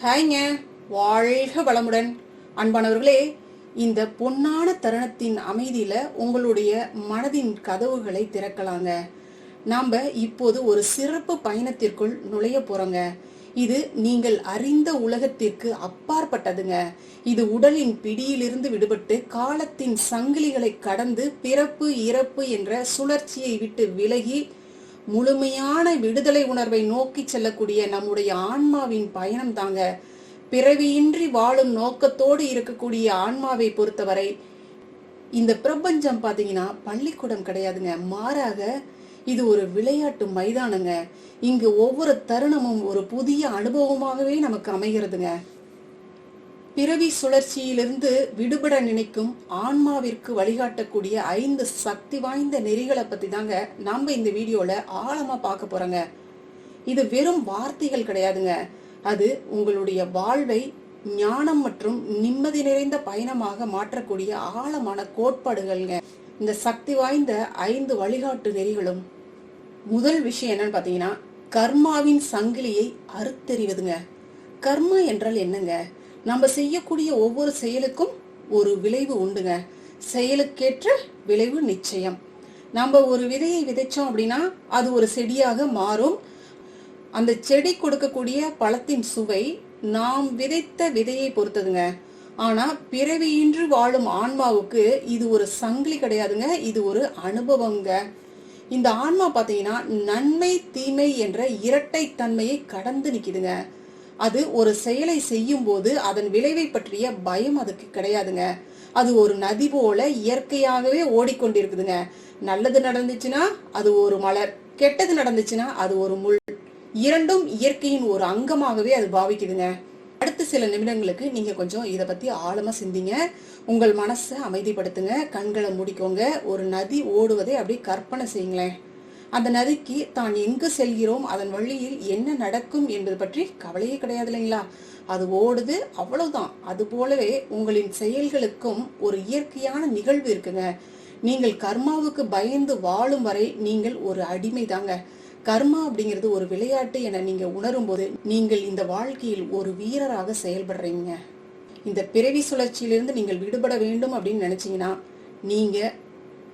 ஹாய்ங்க, வாழ்க வளமுடன். அன்பானவர்களே, இந்த பொன்னான தருணத்தின் அமைதியில உங்களுடைய மனதின் கதவுகளை திறக்கலாங்க. நாம இப்போது ஒரு சிறப்பு பயணத்திற்குள் நுழைய போறோங்க. இது நீங்கள் அறிந்த உலகத்திற்கு அப்பாற்பட்டதுங்க. இது உடலின் பிடியிலிருந்து விடுபட்டு காலத்தின் சங்கிலிகளை கடந்து பிறப்பு இறப்பு என்ற சுழற்சியை விட்டு விலகி முழுமையான விடுதலை உணர்வை நோக்கி செல்லக்கூடிய நம்முடைய ஆன்மாவின் பயணம் தாங்க. பிறவியின்றி வாழும் நோக்கத்தோடு இருக்கக்கூடிய ஆன்மாவை பொறுத்தவரை இந்த பிரபஞ்சம் பாத்தீங்கன்னா பள்ளிக்கூடம் கிடையாதுங்க. மாறாக இது ஒரு விளையாட்டு மைதானங்க. இங்கு ஒவ்வொரு தருணமும் ஒரு புதிய அனுபவமாகவே நமக்கு அமைகிறதுங்க. பிறவி சுழற்சியிலிருந்து விடுபட நினைக்கும் ஆன்மாவிற்கு வழிகாட்டக்கூடிய 5 சக்தி வாய்ந்த நெறிகளை பத்தி தாங்க நம்ம இந்த வீடியோல ஆழமா பார்க்க போறோங்க. இது வெறும் வார்த்தைகள் கிடையாதுங்க. அது உங்களுடைய வாழ்வை ஞானம் மற்றும் நிம்மதி நிறைந்த பயணமாக மாற்றக்கூடிய ஆழமான கோட்பாடுகள்ங்க. இந்த சக்தி வாய்ந்த 5 வழிகாட்டு நெறிகளும். முதல் விஷயம் என்னன்னு பாத்தீங்கன்னா, கர்மாவின் சங்கிலியை அறுத்தெறிவதுங்க. கர்மா என்றால் என்னங்க? நம்ம செய்யக்கூடிய ஒவ்வொரு செயலுக்கும் ஒரு விளைவு உண்டுங்க. செயலுக்கேற்ற விளைவு நிச்சயம். நம்ம ஒரு விதையை விதைச்சோம் அப்படின்னா அது ஒரு செடியாக மாறும். அந்த செடி கொடுக்கக்கூடிய பழத்தின் சுவை நாம் விதைத்த விதையை பொறுத்ததுங்க. ஆனா பிறவியின்றி வாழும் ஆன்மாவுக்கு இது ஒரு சங்கிலி கிடையாதுங்க, இது ஒரு அனுபவங்க. இந்த ஆன்மா பாத்தீங்கன்னா நன்மை தீமை என்ற இரட்டை தன்மையை கடந்து நிக்குதுங்க. அது ஒரு செயலை செய்யும் போது அதன் விளைவை பற்றிய பயம் அதுக்கு கிடையாதுங்க. அது ஒரு நதி போல இயற்கையாகவே ஓடிக்கொண்டிருக்குதுங்க. நல்லது நடந்துச்சுன்னா அது ஒரு மலர், கெட்டது நடந்துச்சுன்னா அது ஒரு முள். இரண்டும் இயற்கையின் ஒரு அங்கமாகவே அது பாவிக்குதுங்க. அடுத்த சில நிமிடங்களுக்கு நீங்க கொஞ்சம் இதை பத்தி ஆழமா சிந்திங்க. உங்கள் மனசை அமைதிப்படுத்துங்க. கண்களை மூடிக்கோங்க. ஒரு நதி ஓடுவதை அப்படியே கற்பனை செய்யுங்களேன். அந்த நதிக்கு தான் எங்கு செல்கிறோம், அதன் வழியில் என்ன நடக்கும் என்பது பற்றி கவலையே கிடையாது இல்லைங்களா? அது ஓடுது, அவ்வளவுதான். அது போலவே உங்களின் செயல்களுக்கும் ஒரு இயற்கையான நிகழ்வு இருக்குங்க. நீங்கள் கர்மாவுக்கு பயந்து வாழும் வரை நீங்கள் ஒரு அடிமை தாங்க. கர்மா அப்படிங்கிறது ஒரு விளையாட்டு என நீங்க உணரும் போது நீங்கள் இந்த வாழ்க்கையில் ஒரு வீரராக செயல்படுறீங்க. இந்த பிறவி சுழற்சியிலிருந்து நீங்கள் விடுபட வேண்டும் அப்படின்னு நினைச்சீங்கன்னா, நீங்க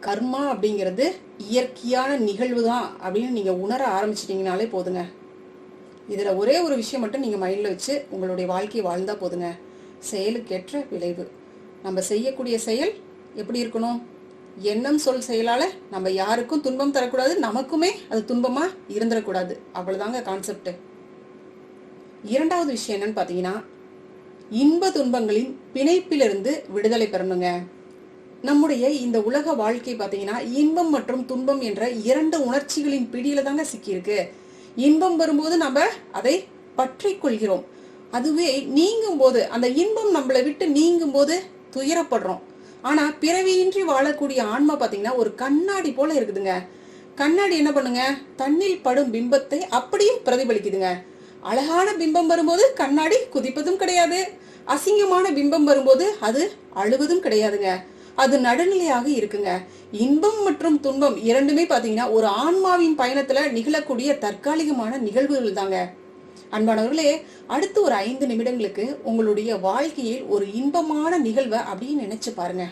கர்மா அப்படிங்கிறது இயற்கையான நிகழ்வு தான் அப்படின்னு நீங்க உணர ஆரம்பிச்சிட்டீங்கனாலே போதுங்க. இதுல ஒரே ஒரு விஷயம் மட்டும் நீங்க மைண்ட்ல வச்சு உங்களுடைய வாழ்க்கையை வாழ்ந்தா போதுங்க. செயலுக்கேற்ற விளைவு. நம்ம செய்யக்கூடிய செயல் எப்படி இருக்கணும்? எண்ணம் சொல் செயலால நம்ம யாருக்கும் துன்பம் தரக்கூடாது, நமக்குமே அது துன்பமா இருந்துடக்கூடாது. அவ்வளவுதாங்க கான்செப்ட். இரண்டாவது விஷயம் என்னன்னு பாத்தீங்கன்னா, இன்ப துன்பங்களின் பிணைப்பிலிருந்து விடுதலை பெறணுங்க. நம்முடைய இந்த உலக வாழ்க்கை பாத்தீங்கன்னா இன்பம் மற்றும் துன்பம் என்ற 2 உணர்ச்சிகளின் பிடியில தாங்க சிக்கியிருக்கு. இன்பம் வரும்போது நம்ம அதை பற்றி கொள்கிறோம். அதுவே நீங்கும் போது, அந்த இன்பம் நம்மளை விட்டு நீங்கும் போது துயரப்படுறோம். ஆனா பிறவியின்றி வாழக்கூடிய ஆன்மா பாத்தீங்கன்னா ஒரு கண்ணாடி போல இருக்குதுங்க. கண்ணாடி என்ன பண்ணுங்க? தண்ணில் படும் பிம்பத்தை அப்படியும் பிரதிபலிக்குதுங்க. அழகான பிம்பம் வரும்போது கண்ணாடி குதிப்பதும் கிடையாது, அசிங்கமான பிம்பம் வரும்போது அது அழுவதும் கிடையாதுங்க. அது நடுநிலையாக இருக்குங்க. இன்பம் மற்றும் துன்பம் இரண்டுமே பாத்தீங்கன்னா ஒரு ஆன்மாவின் பயணத்துல நிகழக்கூடிய தற்காலிகமான நிகழ்வுகள் தாங்க. அன்பானவர்களே, அடுத்து ஒரு 5 நிமிடங்களுக்கு உங்களுடைய வாழ்க்கையில் ஒரு இன்பமான நிகழ்வை அப்படின்னு நினைச்சு பாருங்க.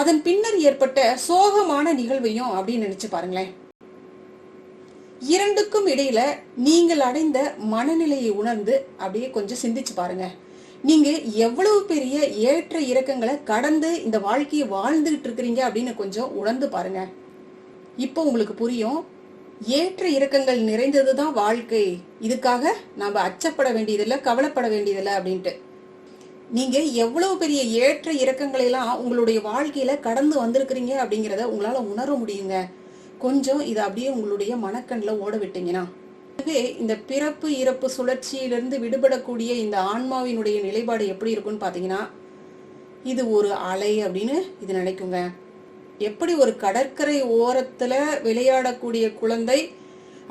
அதன் பின்னர் ஏற்பட்ட சோகமான நிகழ்வையும் அப்படின்னு நினைச்சு பாருங்களேன். இரண்டுக்கும் இடையில நீங்கள் அடைந்த மனநிலையை உணர்ந்து அப்படியே கொஞ்சம் சிந்திச்சு பாருங்க. நீங்க எவ்வளவு பெரிய ஏற்ற இறக்கங்களை கடந்து இந்த வாழ்க்கையை வாழ்ந்துகிட்டு இருக்கிறீங்க அப்படின்னு கொஞ்சம் உணர்ந்து பாருங்க. இப்போ உங்களுக்கு புரியும், ஏற்ற இறக்கங்கள் நிறைந்ததுதான் வாழ்க்கை. இதுக்காக நாம அச்சப்பட வேண்டியதில்லை, கவலைப்பட வேண்டியதில்லை அப்படின்ட்டு. நீங்க எவ்வளவு பெரிய ஏற்ற இறக்கங்களை எல்லாம் உங்களுடைய வாழ்க்கையில கடந்து வந்திருக்கிறீங்க அப்படிங்கிறத உங்களால உணர முடியுங்க. கொஞ்சம் இதை அப்படியே உங்களுடைய மனக்கண்ல ஓட விட்டீங்கன்னா, இந்த பிறப்பு இறப்பு சுழற்சியிலிருந்து விடுபடக்கூடிய இந்த ஆன்மாவினுடைய நிலைப்பாடு எப்படி இருக்கும்னு பாத்தீங்கன்னா, இது ஒரு அலை அப்படின்னு இது நினைக்குங்க. எப்படி ஒரு கடற்கரை ஓரத்துல விளையாடக்கூடிய குழந்தை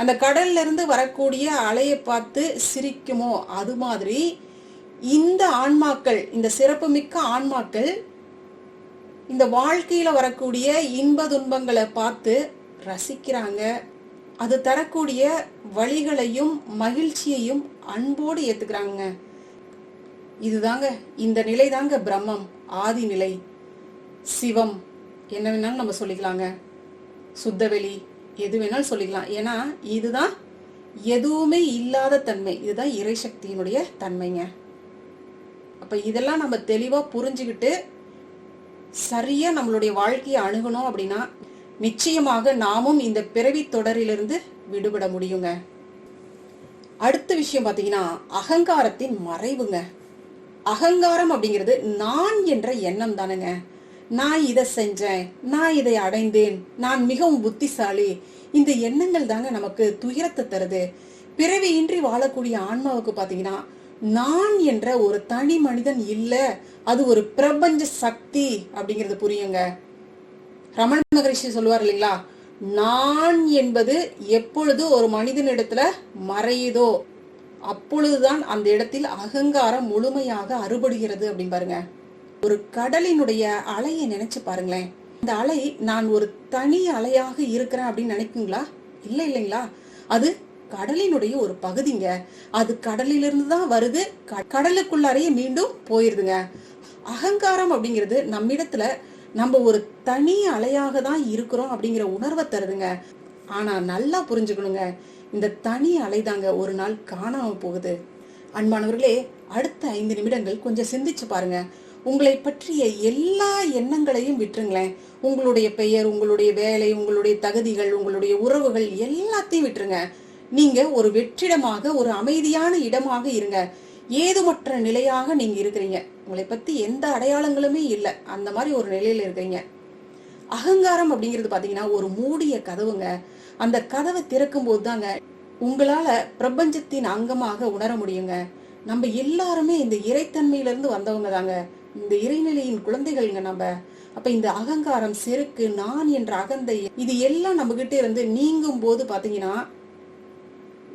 அந்த கடல்ல இருந்து வரக்கூடிய அலையை பார்த்து சிரிக்குமோ, அது மாதிரி இந்த ஆன்மாக்கள், இந்த சிறப்புமிக்க ஆன்மாக்கள் இந்த வாழ்க்கையில வரக்கூடிய இன்ப துன்பங்களை பார்த்து ரசிக்கிறாங்க. அது தரக்கூடிய வழிகளையும் மகிழ்ச்சியையும் அன்போடு ஏத்துக்கிறாங்க. இதுதாங்க, இந்த நிலை தாங்க பிரம்மம், ஆதி நிலை, சிவம், என்ன வேணாலும் நம்ம சொல்லிக்கலாங்க, சுத்தவெளி, எது வேணாலும் சொல்லிக்கலாம். ஏன்னா இதுதான் எதுவுமே இல்லாத தன்மை, இதுதான் இறைசக்தியினுடைய தன்மைங்க. அப்ப இதெல்லாம் நம்ம தெளிவா புரிஞ்சுக்கிட்டு சரியா நம்மளுடைய வாழ்க்கையை அணுகணும் அப்படின்னா நிச்சயமாக நாமும் இந்த பிறவி தொடரிலிருந்து விடுபட முடியுங்க. அடுத்த விஷயம் பாத்தீங்கன்னா அகங்காரத்தின் மறைவுங்க. அகங்காரம் அப்படிங்கிறது நான் என்ற எண்ணம் தானுங்க. நான் இதை செஞ்சேன், நான் இதை அடைந்தேன், நான் மிகவும் புத்திசாலி, இந்த எண்ணங்கள் தாங்க நமக்கு துயரத்தை தருது. பிறவியின்றி வாழக்கூடிய ஆன்மாவுக்கு பாத்தீங்கன்னா நான் என்ற ஒரு தனி மனிதன் இல்ல, அது ஒரு பிரபஞ்ச சக்தி அப்படிங்கிறது புரியுங்க. ரமண மகரிஷி சொல்லுவார் இல்லைங்களா, நான் என்பது எப்பொழுது ஒரு மனிதனிடத்துல மறையுதோ அப்பொழுதுதான் அந்த இடத்தில் அகங்காரம் முழுமையாக அறுபடுகிறது அப்படின்னு பாருங்க. ஒரு கடலினுடைய அலையை நினைச்சு பாருங்களேன். இந்த அலை நான் ஒரு தனி அலையாக இருக்கிறேன் அப்படின்னு நினைக்குங்களா? இல்ல இல்லைங்களா, அது கடலினுடைய ஒரு பகுதிங்க. அது கடலிலிருந்து தான் வருது, கடலுக்குள்ளாரையே மீண்டும் போயிருதுங்க. அகங்காரம் அப்படிங்கிறது நம்மிடத்துல நம்ம ஒரு தனி அலையாக தான் இருக்கிறோம் அப்படிங்கிற உணர்வை தருதுங்க. ஆனா நல்லா புரிஞ்சுக்கணுங்க, இந்த தனி அலைதாங்க ஒரு நாள் காணாம போகுது. அன்பானவர்களே, அடுத்த 5 நிமிடங்கள் கொஞ்சம் சிந்திச்சு பாருங்க. உங்களை பற்றிய எல்லா எண்ணங்களையும் விட்டுருங்களேன். உங்களுடைய பெயர், உங்களுடைய வேலை, உங்களுடைய தகுதிகள், உங்களுடைய உறவுகள் எல்லாத்தையும் விட்டுருங்க. நீங்க ஒரு வெற்றிடமாக, ஒரு அமைதியான இடமாக இருங்க. ஏதுமற்ற நிலையாக நீங்க இருக்கிறீங்க. உங்களை பத்தி எந்த அடையாளங்களுமே இல்லை, அந்த மாதிரி ஒரு நிலையில இருக்கிறீங்க. அகங்காரம் அப்படிங்கிறது பாத்தீங்கன்னா ஒரு மூடிய கதவுங்க. அந்த கதவை திறக்கும் போது தாங்க உங்களால பிரபஞ்சத்தின் அங்கமாக உணர முடியுங்க. நம்ம எல்லாருமே இந்த இறைத்தன்மையிலிருந்து வந்தவங்க தாங்க, இந்த இறைநிலையின் குழந்தைகள்ங்க நம்ம. அப்ப இந்த அகங்காரம், செருக்கு, நான் என்ற அகந்தை, இது எல்லாம் நம்ம கிட்ட இருந்து நீங்கும் போது பாத்தீங்கன்னா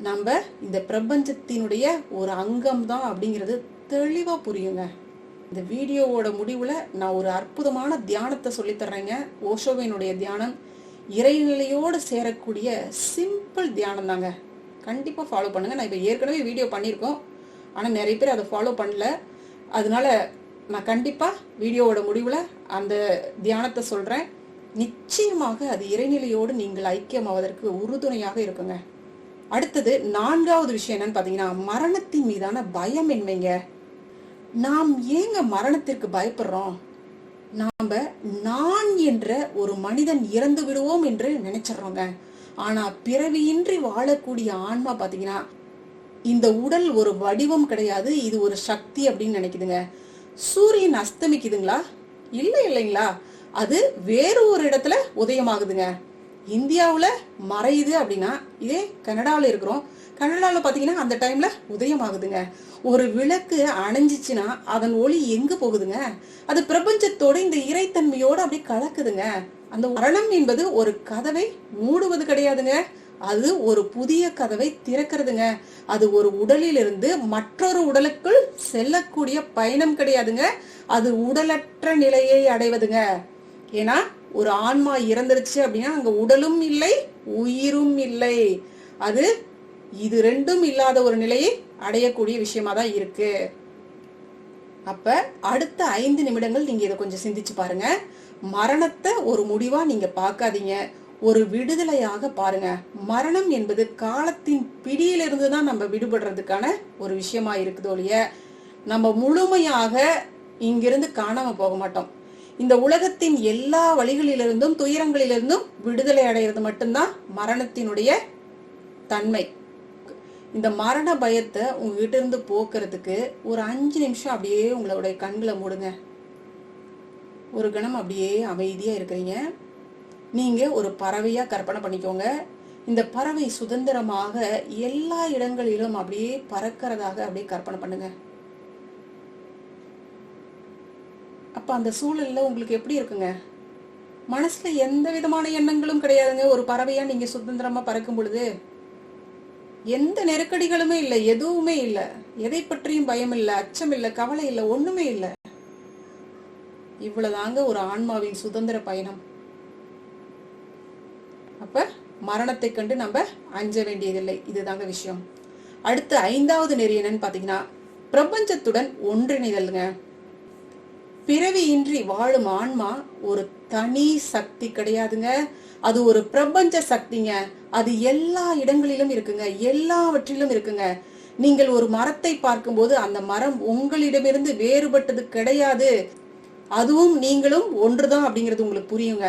நம்ம இந்த பிரபஞ்சத்தினுடைய ஒரு அங்கம் தான் அப்படிங்கிறது தெளிவா புரியுங்க. இந்த வீடியோவோட முடிவுல நான் ஒரு அற்புதமான தியானத்தை சொல்லித்தர்றேங்க. ஓஷோவினுடைய தியானம் இறைநிலையோடு சேரக்கூடிய சிம்பிள் தியானம் தாங்க. கண்டிப்பா ஃபாலோ பண்ணுங்க. நான் இப்ப ஏற்கனவே வீடியோ பண்ணியிருக்கோம், ஆனா நிறைய பேர் அதை ஃபாலோ பண்ணல. அதனால நான் கண்டிப்பா வீடியோவோட முடிவுல அந்த தியானத்தை சொல்றேன். நிச்சயமாக அது இறைநிலையோடு நீங்கள் ஐக்கியமாவதற்கு உறுதுணையாக இருக்குங்க. அடுத்தது 4வது விஷயம் என்னன்னு பாத்தீங்கன்னா மரணத்தின் மீதான பயமின்மைங்க. நாம் ஏங்க மரணத்திற்கு பயப்படுறோம்? நாம நான் என்ற ஒரு மனிதன் இறந்து விடுவோம் என்று நினைச்சிடறோங்க. ஆனா பிறவியின்றி வாழக்கூடிய ஆன்மா பாத்தீங்கன்னா இந்த உடல் ஒரு வடிவம் கிடையாது, இது ஒரு சக்தி அப்படின்னு நினைக்குதுங்க. சூரியன் அஸ்தமிக்குதுங்களா? இல்ல இல்லைங்களா, அது வேறு ஒரு இடத்துல உதயமாகுதுங்க. இந்தியாவுல மறையுது அப்படின்னா இதே கனடாவில் இருக்கிறோம், கனடாவில் பாத்தீங்கன்னா அந்த டைம்ல உதயம் ஆகுதுங்க. ஒரு விளக்கு அணைஞ்சிச்சுன்னா அதன் ஒளி எங்க போகுதுங்க? அது பிரபஞ்சத்தோட இந்த இறைத்தன்மையோட அப்படியே கலக்குதுங்க. அந்த மரணம் என்பது ஒரு கதவை மூடுவது கிடையாதுங்க, அது ஒரு புதிய கதவை திறக்கிறதுங்க. அது ஒரு உடலிலிருந்து மற்றொரு உடலுக்குள் செல்லக்கூடிய பயணம் கிடையாதுங்க, அது உடலற்ற நிலையை அடைவதுங்க. ஏன்னா ஒரு ஆன்மா இறந்துருச்சு அப்படின்னா அங்க உடலும் இல்லை, உயிரும் இல்லை. அது இது ரெண்டும் இல்லாத ஒரு நிலையை அடையக்கூடிய விஷயமா தான் இருக்கு. அப்ப அடுத்த 5 நிமிடங்கள் நீங்க இதை கொஞ்சம் சிந்திச்சு பாருங்க. மரணத்தை ஒரு முடிவா நீங்க பார்க்காதீங்க, ஒரு விடுதலையாக பாருங்க. மரணம் என்பது காலத்தின் பிடியிலிருந்து தான் நம்ம விடுபடுறதுக்கான ஒரு விஷயமா இருக்குதோ இல்லைய, நம்ம முழுமையாக இங்கிருந்து காணாம போக மாட்டோம். இந்த உலகத்தின் எல்லா வழிகளிலிருந்தும் துயரங்களிலிருந்தும் விடுதலை அடைகிறது மட்டும்தான் மரணத்தினுடைய தன்மை. இந்த மரண பயத்தை உங்ககிட்ட இருந்து போக்குறதுக்கு ஒரு 5 நிமிஷம் அப்படியே உங்களுடைய கண்களை மூடுங்க. ஒரு கணம் அப்படியே அமைதியா இருக்கிறீங்க. நீங்க ஒரு பறவையா கற்பனை பண்ணிக்கோங்க. இந்த பறவை சுதந்திரமாக எல்லா இடங்களிலும் அப்படியே பறக்கிறதாக அப்படியே கற்பனை பண்ணுங்க. அப்ப அந்த சூழல்ல உங்களுக்கு எப்படி இருக்குங்க? மனசுல எந்த விதமான எண்ணங்களும் கிடையாதுங்க. ஒரு பறவையா நீங்க சுதந்திரமா பறக்கும் பொழுது எந்த நெருக்கடிகளுமே இல்லை, எதுவுமே இல்லை, எதை பற்றியும் பயம் இல்லை, அச்சம் இல்லை, கவலை இல்லை, ஒண்ணுமே இல்லை. இவ்வளவுதாங்க ஒரு ஆன்மாவின் சுதந்திர பயணம். அப்ப மரணத்தை கண்டு நம்ம அஞ்ச வேண்டியதில்லை, இதுதாங்க விஷயம். அடுத்து 5வது நெறி என்னன்னு பாத்தீங்கன்னா பிரபஞ்சத்துடன் ஒன்றிணைதல்ங்க. பிறவியின்றி வாழும் ஆன்மா ஒரு தனி சக்தி கிடையாதுங்க. அது ஒரு பிரபஞ்ச சக்திங்க. அது எல்லா இடங்களிலும் இருக்குங்க, எல்லாவற்றிலும் இருக்குங்க. நீங்கள் ஒரு மரத்தை பார்க்கும்போது அந்த மரம் உங்களிடமிருந்து வேறுபட்டது கிடையாது. அதுவும் நீங்களும் ஒன்றுதான் அப்படிங்கிறது உங்களுக்கு புரியுங்க.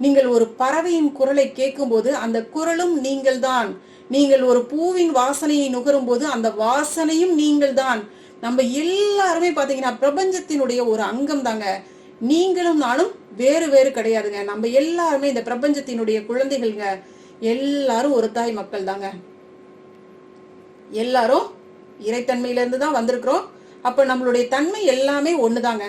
நீங்கள் ஒரு பறவையின் குரலை கேட்கும் போது அந்த குரலும் நீங்கள் தான். நீங்கள் ஒரு பூவின் வாசனையை நுகரும் போது அந்த வாசனையும் நீங்கள் தான். நம்ம எல்லாருமே பாத்தீங்கன்னா பிரபஞ்சத்தினுடைய ஒரு அங்கம் தாங்க. நீங்களும் நானும் வேறு வேறு கிடையாதுங்க. நம்ம எல்லாருமே இந்த பிரபஞ்சத்தினுடைய குழந்தைகள்ங்க. எல்லாரும் ஒரு தாய் மக்கள் தாங்க. எல்லாரும் இறைத்தன்மையில இருந்து தான் வந்திருக்கிறோம். அப்ப நம்மளுடைய தன்மை எல்லாமே ஒண்ணுதாங்க.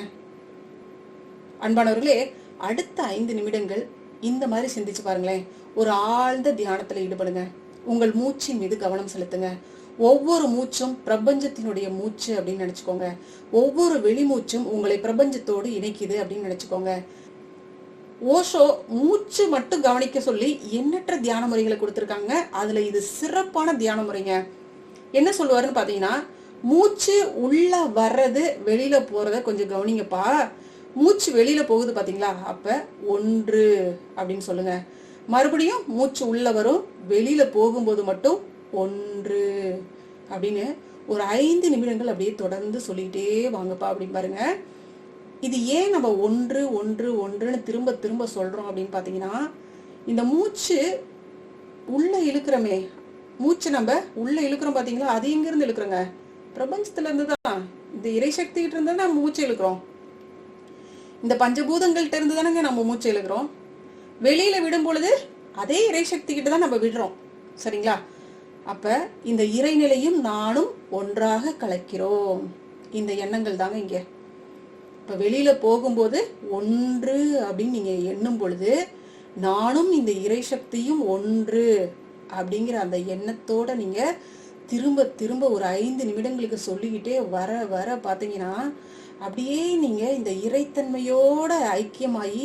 அன்பானவர்களே, அடுத்த 5 நிமிடங்கள் இந்த மாதிரி சிந்திச்சு பாருங்களேன். ஒரு ஆழ்ந்த தியானத்துல ஈடுபடுங்க. உங்கள் மூச்சின் மீது கவனம் செலுத்துங்க. ஒவ்வொரு மூச்சும் பிரபஞ்சத்தினுடைய மூச்சு அப்படின்னு நினைச்சுக்கோங்க. ஒவ்வொரு வெளிமூச்சும் உங்களை பிரபஞ்சத்தோடு இணைக்குது அப்படின்னு நினைச்சுக்கோங்க. ஓஷோ மூச்சு மட்டும் கவனிக்க சொல்லி எண்ணற்ற தியான முறைகளை கொடுத்திருக்காங்க. அதுல இது சிறப்பான தியான முறைங்க. என்ன சொல்லுவாருன்னு பாத்தீங்கன்னா, மூச்சு உள்ள வர்றது வெளியில போறத கொஞ்சம் கவனிங்கப்பா. மூச்சு வெளியில போகுது பாத்தீங்களா, அப்ப 1 அப்படின்னு சொல்லுங்க. மறுபடியும் மூச்சு உள்ள வரும், வெளியில போகும்போது மட்டும் 1 அப்படின்னு ஒரு 5 நிமிடங்கள் அப்படியே தொடர்ந்து சொல்லிக்கிட்டே வாங்கப்பா அப்படின்னு பாருங்க. இது ஏன் நம்ம 1 1 1ன்னு திரும்ப திரும்ப சொல்றோம் அப்படின்னு பாத்தீங்கன்னா, இந்த மூச்சு உள்ள இழுக்கிறோமே, மூச்சு நம்ம உள்ள இழுக்கிறோம் பாத்தீங்களா, அது எங்க இருந்து இழுக்கிறோங்க? பிரபஞ்சத்துல இருந்து தான். இந்த இறைசக்தி கிட்ட இருந்து நம்ம மூச்சு இழுக்கிறோம். இந்த பஞ்சபூதங்கள்ட்ட இருந்து தானங்க நம்ம மூச்சு இழுக்கிறோம். வெளியில விடும் பொழுது அதே இறைசக்தி கிட்ட தான் நம்ம விடுறோம். சரிங்களா? அப்ப இந்த இறைநிலையும் நானும் ஒன்றாக கலக்கிறோம். இந்த எண்ணங்கள் தாங்க இங்க. இப்ப வெளியில போகும்போது 1 அப்படின்னு நீங்க எண்ணும் பொழுது, நானும் இந்த இறைசக்தியும் 1 அப்படிங்கிற அந்த எண்ணத்தோட நீங்க திரும்ப திரும்ப ஒரு 5 நிமிடங்களுக்கு சொல்லிக்கிட்டே வர வர பாத்தீங்கன்னா, அப்படியே நீங்க இந்த இறைத்தன்மையோட ஐக்கியமாயி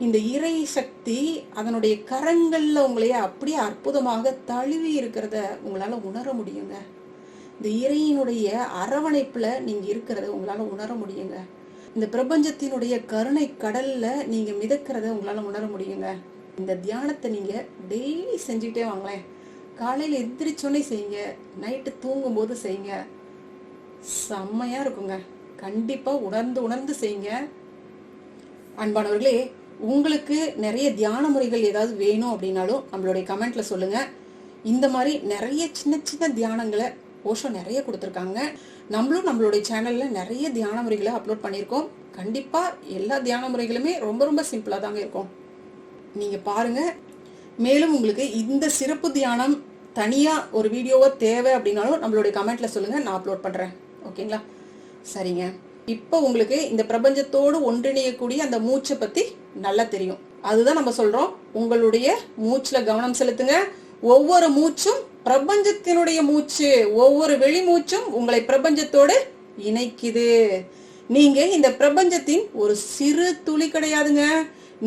இந்த இறை சக்தி அதனுடைய கரங்கள்ல உங்களைய அப்படியே அற்புதமாக தழுவி இருக்கிறத உங்களால உணர முடியுங்க. இந்த இறையினுடைய அரவணைப்புல நீங்க இருக்கிறத உங்களால உணர முடியுங்க. இந்த பிரபஞ்சத்தினுடைய கருணை கடல்ல நீங்க மிதக்கிறத உங்களால உணர முடியுங்க. இந்த தியானத்தை நீங்க டெய்லி செஞ்சுக்கிட்டே வாங்களேன். காலையில எந்திரிச்சோன்னே செய்யுங்க, நைட்டு தூங்கும் போது செய்யுங்க. செம்மையா இருக்குங்க. கண்டிப்பா உணர்ந்து செய்யுங்க. அன்பானவர்களே, உங்களுக்கு நிறைய தியான முறைகள் ஏதாவது வேணும் அப்படின்னாலும் நம்மளுடைய கமெண்ட்ல சொல்லுங்க. இந்த மாதிரி நிறைய சின்ன சின்ன தியானங்களை ஓஷோ நிறைய கொடுத்துருக்காங்க. நம்மளும் நம்மளுடைய சேனல்ல நிறைய தியான முறைகளை அப்லோட் பண்ணியிருக்கோம். கண்டிப்பா எல்லா தியான முறைகளுமே ரொம்ப ரொம்ப சிம்பிளா தாங்க இருக்கும். நீங்க பாருங்க. மேலும் உங்களுக்கு இந்த சிறப்பு தியானம் தனியா ஒரு வீடியோவா தேவை அப்படின்னாலும் நம்மளுடைய கமெண்ட்ல சொல்லுங்க, நான் அப்லோட் பண்றேன். ஓகேங்களா? சரிங்க. இப்போ உங்களுக்கு இந்த பிரபஞ்சத்தோடு ஒன்றிணையக்கூடிய அந்த மூச்சை பத்தி நல்லா தெரியும். அதுதான் நம்ம சொல்றோம், உங்களுடைய மூச்சுல கவனம் செலுத்துங்க. ஒவ்வொரு மூச்சும் பிரபஞ்சத்தினுடைய மூச்சு. ஒவ்வொரு வெளிமூச்சும் உங்களை பிரபஞ்சத்தோடு இணைக்குது. நீங்க இந்த பிரபஞ்சத்தின் ஒரு சிறு துளி கிடையாதுங்க.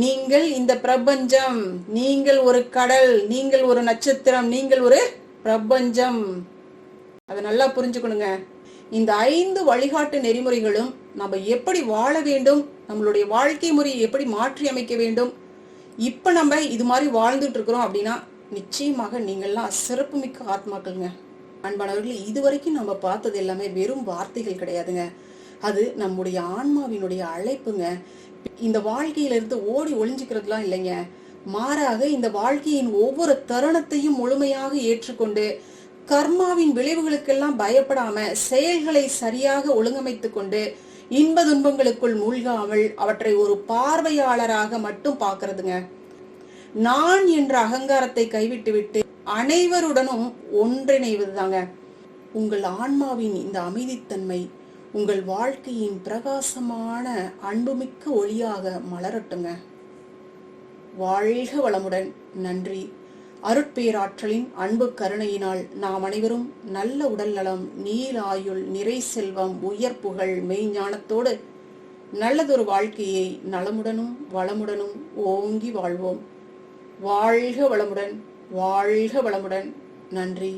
நீங்கள் இந்த பிரபஞ்சம். நீங்கள் ஒரு கடல், நீங்கள் ஒரு நட்சத்திரம், நீங்கள் ஒரு பிரபஞ்சம். அதை நல்லா புரிஞ்சுக்கணுங்க. இந்த 5 வழிகாட்டு நெறிமுறைகளும் நம்ம எப்படி வாழ வேண்டும், நம்மளுடைய வாழ்க்கை முறையை எப்படி மாற்றி அமைக்க வேண்டும், இப்ப நம்ம இது மாதிரி வாழ்ந்துட்டு இருக்கிறோம் அப்படின்னா நிச்சயமாக நீங்கள்லாம் சிறப்புமிக்க ஆத்மாக்கள்ங்க. அன்பானவர்கள், இதுவரைக்கும் நம்ம பார்த்தது எல்லாமே வெறும் வார்த்தைகள் கிடையாதுங்க. அது நம்முடைய ஆன்மாவினுடைய அழைப்புங்க. இந்த வாழ்க்கையில இருந்து ஓடி ஒளிஞ்சுக்கிறதுலாம் இல்லைங்க. மாறாக இந்த வாழ்க்கையின் ஒவ்வொரு தருணத்தையும் முழுமையாக ஏற்றுக்கொண்டு கர்மாவின் விளைவுகளுக்கெல்லாம் பயப்படாம செயல்களை சரியாக ஒழுங்கமைத்துக் கொண்டு இன்ப துன்பங்களுக்குள் மூழ்காமல் அவற்றை ஒரு பார்வையாளராக மட்டும் பார்க்கறதுங்க. நான் என்ற அகங்காரத்தை கைவிட்டுவிட்டு அனைவருடனும் ஒன்றிணைவதுதாங்க. உங்கள் ஆன்மாவின் இந்த அமைதித்தன்மை உங்கள் வாழ்க்கையின் பிரகாசமான அன்புமிக்க ஒளியாக மலரட்டுங்க. வாழ்க வளமுடன். நன்றி. அருட்பேராற்றலின் அன்பு கருணையினால் நாம் அனைவரும் நல்ல உடல் நலம், நீர் ஆயுள், நிறை செல்வம், உயர் புகழ், மெய்ஞானத்தோடு நல்லதொரு வாழ்க்கையை நலமுடனும் வளமுடனும் ஓங்கி வாழ்வோம். வாழ்க வளமுடன். வாழ்க வளமுடன். நன்றி.